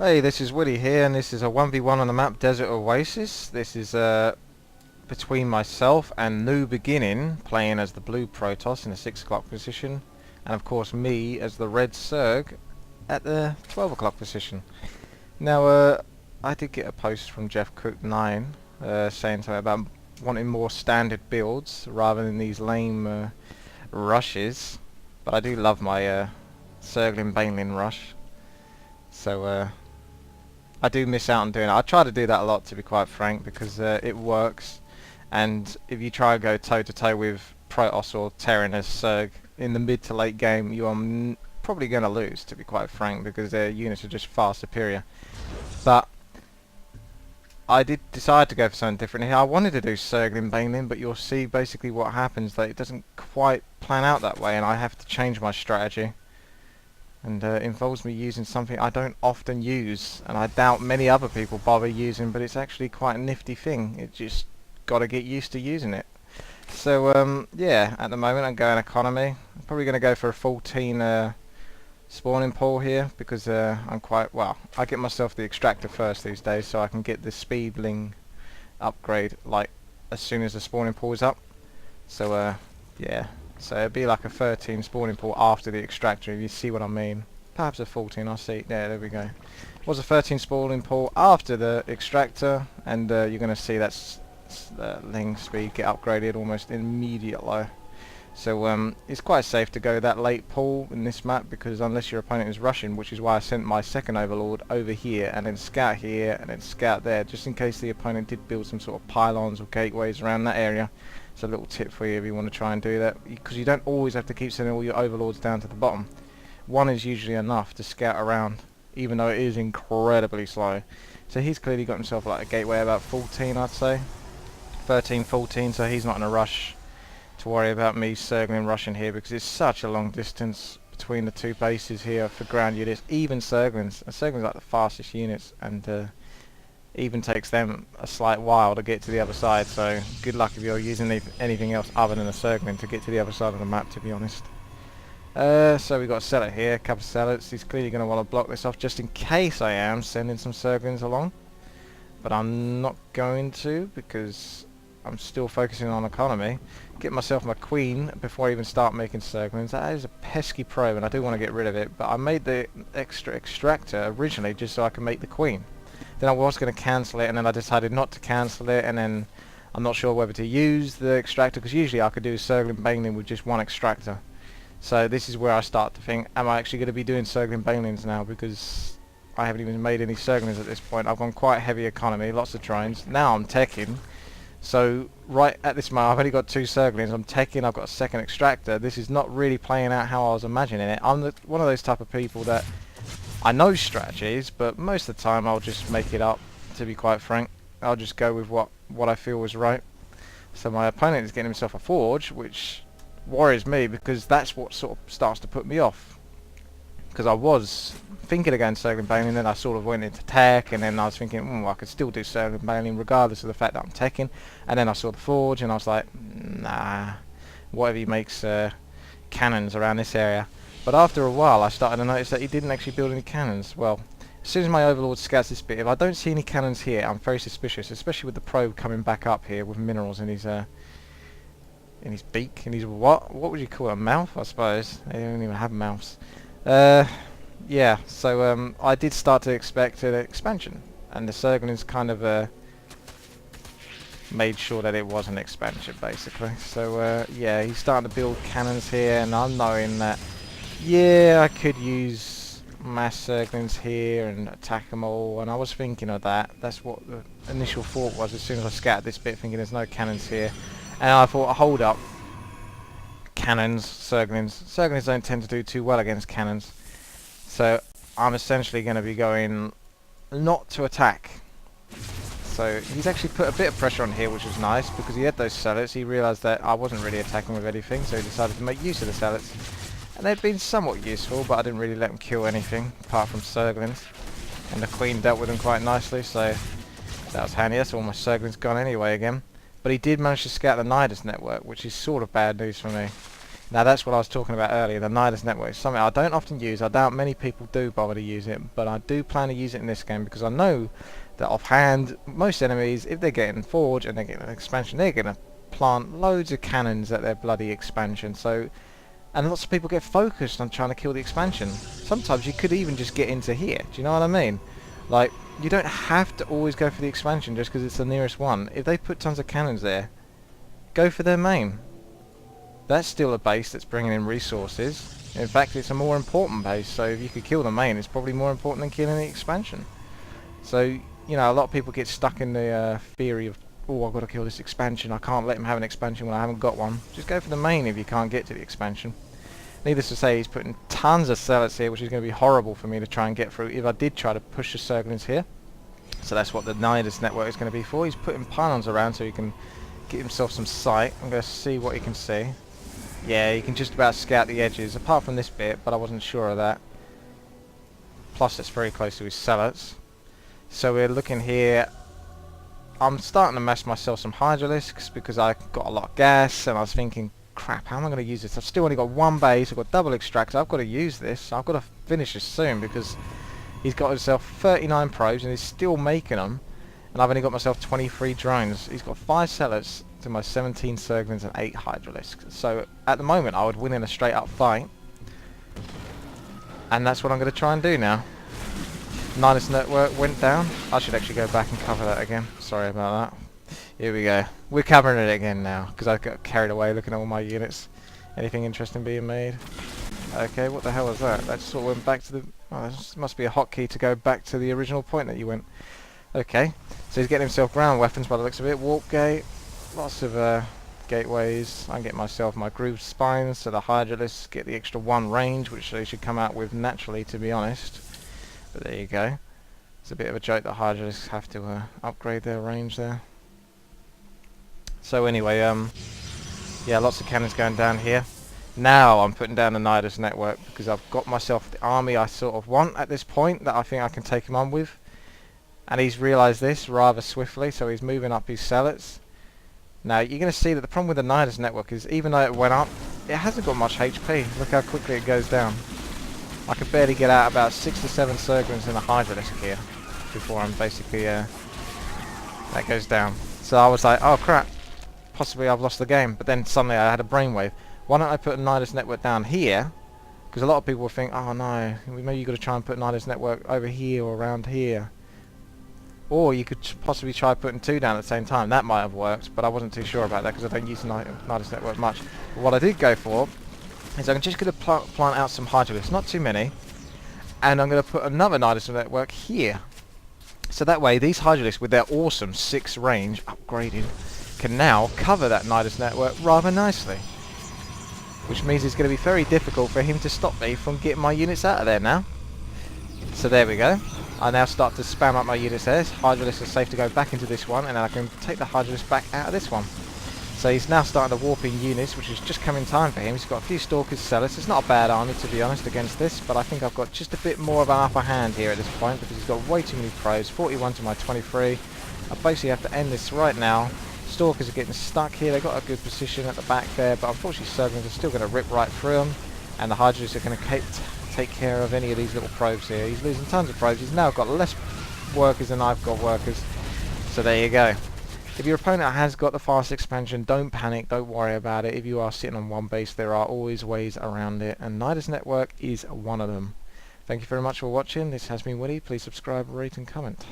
Hey, this is Willie here, and this is a 1v1 on the map Desert Oasis. This is between myself and NewBeginning, playing as the blue Protoss in the 6 o'clock position, and of course me as the red Zerg at the 12 o'clock position. Now, I did get a post from Jeff Cook 9 saying something about wanting more standard builds rather than these lame rushes, but I do love my Zergling Baneling rush, so I do miss out on doing it. I try to do that a lot, to be quite frank, because it works. And if you try and go toe to toe with Protoss or Terran as Zerg in the mid to late game, you are probably going to lose, to be quite frank, because their units are just far superior. But I did decide to go for something different here. I wanted to do Zergling Baneling, but you'll see basically what happens, that it doesn't quite plan out that way, and I have to change my strategy. And involves me using something I don't often use, and I doubt many other people bother using, but it's actually quite a nifty thing. It just got to get used to using it. So yeah, at the moment I'm going economy. I'm probably going to go for a 14 spawning pool here, because I'm quite, well, I get myself the extractor first these days, so I can get the speedling upgrade like as soon as the spawning pool is up. So yeah. So it'd be like a 13 spawning pool after the extractor, if you see what I mean. Perhaps a 14, I'll see. There we go. It was a 13 spawning pool after the extractor, and you're going to see that's the ling speed get upgraded almost immediately. So it's quite safe to go that late pool in this map, because unless your opponent is rushing, which is why I sent my second overlord over here, and then scout here, and then scout there, just in case the opponent did build some sort of pylons or gateways around that area. It's a little tip for you if you want to try and do that, because you don't always have to keep sending all your overlords down to the bottom. One is usually enough to scout around, even though it is incredibly slow. So he's clearly got himself like a gateway about 14, I'd say. 13, 14, so he's not in a rush to worry about me Zergling rushing here, because it's such a long distance between the two bases here for ground units. Even Zerglings. Zerglings are like the fastest units, and even takes them a slight while to get to the other side, so good luck if you're using anything else other than a Zergling to get to the other side of the map, to be honest. So we've got a seller here, a couple of sellers. He's clearly going to want to block this off, just in case I am sending some Zerglings along. But I'm not going to, because I'm still focusing on economy. Get myself my queen before I even start making Zerglings. That is a pesky probe, and I do want to get rid of it, but I made the extra extractor originally just so I can make the queen. Then I was going to cancel it, and then I decided not to cancel it, and then I'm not sure whether to use the extractor, because usually I could do Zergling Baneling with just one extractor. So this is where I start to think, am I actually going to be doing Zergling Banelings now, because I haven't even made any Zerglings at this point. I've gone quite heavy economy, lots of drones. Now I'm teching, so right at this moment I've only got 2 Zerglings. I'm teching, I've got a second extractor. This is not really playing out how I was imagining it. I'm one of those type of people that I know strategies, but most of the time I'll just make it up, to be quite frank. I'll just go with what I feel was right. So my opponent is getting himself a forge, which worries me, because that's what sort of starts to put me off. Because I was thinking against Zergling Baneling, then I sort of went into tech, and then I was thinking, I could still do Zergling Baneling regardless of the fact that I'm teching. And then I saw the forge, and I was like, nah, whatever he makes cannons around this area. But after a while I started to notice that he didn't actually build any cannons. Well, as soon as my overlord scouts this bit, if I don't see any cannons here, I'm very suspicious, especially with the probe coming back up here with minerals in his beak, in his what would you call it, a mouth, I suppose. They don't even have mouths. Yeah, so I did start to expect an expansion, and the Zerglings kind of made sure that it was an expansion, basically. So yeah, he's starting to build cannons here, and I'm knowing that, yeah, I could use mass Zerglings here and attack them all, and I was thinking of that. That's what the initial thought was as soon as I scattered this bit, thinking there's no cannons here. And I thought, hold up, cannons, Zerglings. Zerglings don't tend to do too well against cannons. So I'm essentially going to be going not to attack. So he's actually put a bit of pressure on here, which was nice, because he had those sellers. He realised that I wasn't really attacking with anything, so he decided to make use of the sellers. And they'd been somewhat useful, but I didn't really let them kill anything, apart from Zerglings. And the queen dealt with them quite nicely, so that was handy. That's all my Zerglings gone anyway again. But he did manage to scout the Nidus network, which is sort of bad news for me. Now that's what I was talking about earlier, the Nidus network. Something I don't often use. I doubt many people do bother to use it, but I do plan to use it in this game because I know that offhand, most enemies, if they're getting Forge and they're getting an expansion, they're going to plant loads of cannons at their bloody expansion. So, and lots of people get focused on trying to kill the expansion. Sometimes you could even just get into here. Do you know what I mean? Like, you don't have to always go for the expansion just because it's the nearest one. If they put tons of cannons there, go for their main. That's still a base that's bringing in resources. In fact, it's a more important base, so if you could kill the main, it's probably more important than killing the expansion. So, you know, a lot of people get stuck in the theory of, oh, I've got to kill this expansion, I can't let him have an expansion when I haven't got one. Just go for the main if you can't get to the expansion. Needless to say, he's putting tons of zealots here, which is going to be horrible for me to try and get through if I did try to push the Zerglings here. So that's what the Nidus network is going to be for. He's putting pylons around so he can get himself some sight. I'm going to see what he can see. Yeah, you can just about scout the edges, apart from this bit, but I wasn't sure of that. Plus it's very close to his zealots. So we're looking here. I'm starting to mess myself some Hydralisks because I got a lot of gas, and I was thinking, crap, how am I going to use this? I've still only got one base, I've got double extractor, I've got to use this. I've got to finish this soon because he's got himself 39 probes and he's still making them. And I've only got myself 23 drones. He's got 5 zealots to my 17 Zerglings and 8 Hydralisks. So at the moment I would win in a straight up fight. And that's what I'm going to try and do now. Nidus network went down. I should actually go back and cover that again. Sorry about that. Here we go. We're covering it again now because I got carried away looking at all my units. Anything interesting being made? Okay, what the hell was that? That sort of went back to the... Oh, this must be a hotkey to go back to the original point that you went. Okay, so he's getting himself ground weapons by the looks of it. Warp gate, lots of gateways. I can get myself my groove spines so the Hydralisks get the extra 1 range, which they should come out with naturally, to be honest. But there you go. It's a bit of a joke that Hydralisks have to upgrade their range there. So anyway, yeah, lots of cannons going down here. Now I'm putting down the Nidus network because I've got myself the army I sort of want at this point that I think I can take him on with. And he's realised this rather swiftly, so he's moving up his zealots. Now you're going to see that the problem with the Nidus network is even though it went up, it hasn't got much HP. Look how quickly it goes down. I could barely get out about 6 to 7 Zerglings and a Hydralisk here before I'm basically, that goes down. So I was like, oh crap, possibly I've lost the game. But then suddenly I had a brainwave. Why don't I put a Nidus network down here? Because a lot of people will think, oh no, maybe you've got to try and put Nidus network over here or around here. Or you could possibly try putting 2 down at the same time. That might have worked, but I wasn't too sure about that because I don't use Nidus network much. But what I did go for is I'm just going to plant out some Hydralisks, not too many, and I'm going to put another Nidus network here. So that way these Hydralisks with their awesome 6 range upgraded can now cover that Nidus network rather nicely. Which means it's going to be very difficult for him to stop me from getting my units out of there now. So there we go. I now start to spam up my units there. Hydralisks are safe to go back into this one, and then I can take the Hydralisks back out of this one. So he's now starting to warp in units, which is just coming time for him. He's got a few Stalkers, Zealots. It's not a bad army, to be honest, against this, but I think I've got just a bit more of an upper hand here at this point, because he's got way too many probes, 41 to my 23. I basically have to end this right now. Stalkers are getting stuck here. They've got a good position at the back there, but unfortunately Zerglings are still going to rip right through them, and the Hydralisks are going to take care of any of these little probes here. He's losing tons of probes. He's now got less workers than I've got workers. So there you go. If your opponent has got the fast expansion, don't panic, don't worry about it. If you are sitting on one base, there are always ways around it, and Nidus Network is one of them. Thank you very much for watching. This has been Woody. Please subscribe, rate and comment.